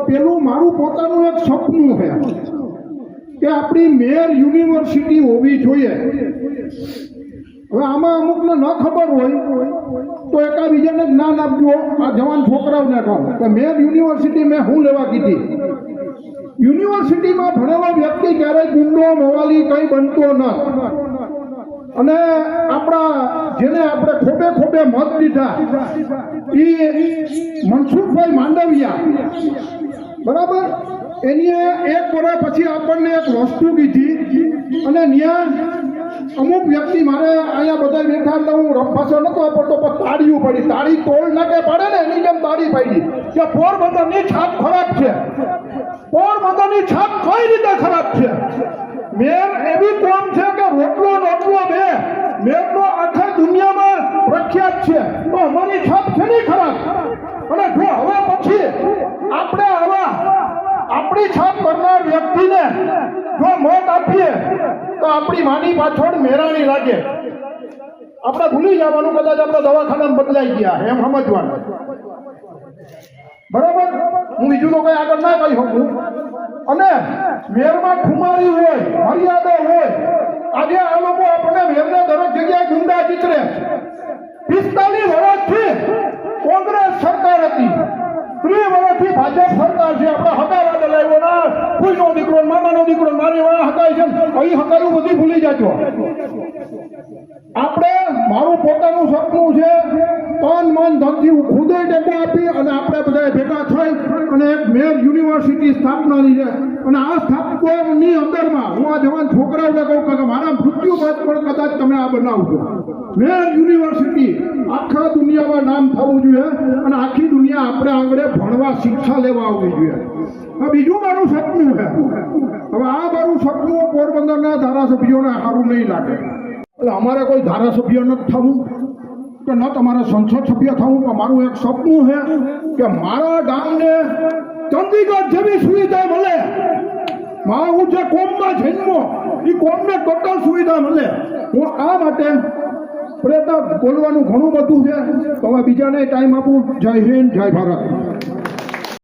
પેલું મારું પોતાનું એક સપનું છે કે આપણી મેયર યુનિવર્સિટી હોવી જોઈએ. હવે આમાં અમુકને ન ખબર હોય તો એકાબીજાને જ્ઞાન આપજો. આ જવાન છોકરાઓને કહો કે મેયર યુનિવર્સિટી મેં શું લેવા કીધી. યુનિવર્સિટીમાં ભણેલો વ્યક્તિ ક્યારેય ગુંડો મોવાલી કંઈ બનતો ન. અને આપણા જેને આપણે ખોબે ખોબે મત દીધા એ મનસુખભાઈ માંડવિયા, બરાબર, એની એક વર્ષ પછી આપણને એક વસ્તુ કીધી અને ત્યાં અમુક વ્યક્તિ મારે અહીંયા બધા બેઠા એટલે હું રફાસો નતો પડતો પણ તાળીઓ પડી. તાળી તોડ નાખે પડે ને એની જેમ તાળી પડી કે પોરબંદરની છાપ ખરાબ છે. પોરબંદરની છાપ કઈ રીતે ખરાબ છે? મેયર એવી કોમ છે કે રોટલો રોટલો બે મેયરનો આખા દુનિયામાં પ્રખ્યાત છે. તો અમારી છાપ છે નહીં ખરાબ. અને જો હવે પછી આપણે આવા આપણી છાપ કરનાર વ્યક્તિને જો મત આપીએ તો આપણી માની પાછળ મેરાણી લાગે. આપણે ભૂલી જવાનું કદાચ આપણે દવાખાનામાં બદલાઈ ગયા એમ સમજવાનું. બરાબર, હું બીજું તો કઈ આગળ ના કહી શકું. અને મેયરમાં ખુમારી હોય, મર્યાદા હોય. આજે આ લોકો આપણને મેયરને દરેક જગ્યાએ ગુંડા ચિતરે. 45 વર્ષથી કોંગ્રેસ સરકાર હતી, 30 વર્ષથી ભાજપ સરકાર છે. આપણે હકાવાદ લાવ્યો ના કોઈનો દીકરો મામાનો દીકરો મારી વાળા હકાય છે અહીં હકાયું બધી ભૂલી જાજો. આપણે મારું પોતાનું સપનું છે તન મન ધનથી હું ખુદે ટેકો આપી અને આપણે બધા ભેગા થઈ અને એક મેયર યુનિવર્સિટી સ્થાપનાની છે. અને આ સ્થાપનાની અંદરમાં હું આ જવાન છોકરાઓને કહું કે મારા મૃત્યુ બાદ પણ કદાચ તમે આ બનાવજો. મેયર યુનિવર્સિટી આખા દુનિયામાં નામ થવું જોઈએ અને આખી દુનિયા આપણે આંગળે ભણવા શિક્ષા લેવા આવવી જોઈએ. બીજું મારું સપનું છે. હવે આ મારું સપનું પોરબંદરના ધારાસભ્યોને સારું નહીં લાગે. એટલે અમારે કોઈ ધારાસભ્ય નથી થવું કે ન તમારે સંસદ સભ્ય થવું, પણ મારું એક સપનું છે કે મારા ગામને ચંદીગઢ જેવી સુવિધા મળે. હું જે કોમમાં જન્મો એ કોમને ટોટલ સુવિધા મળે. હું આ માટે પ્રયત્ન બોલવાનું ઘણું બધું છે. તો હવે બીજાને ટાઈમ આપું. જય હિન્દ, જય ભારત.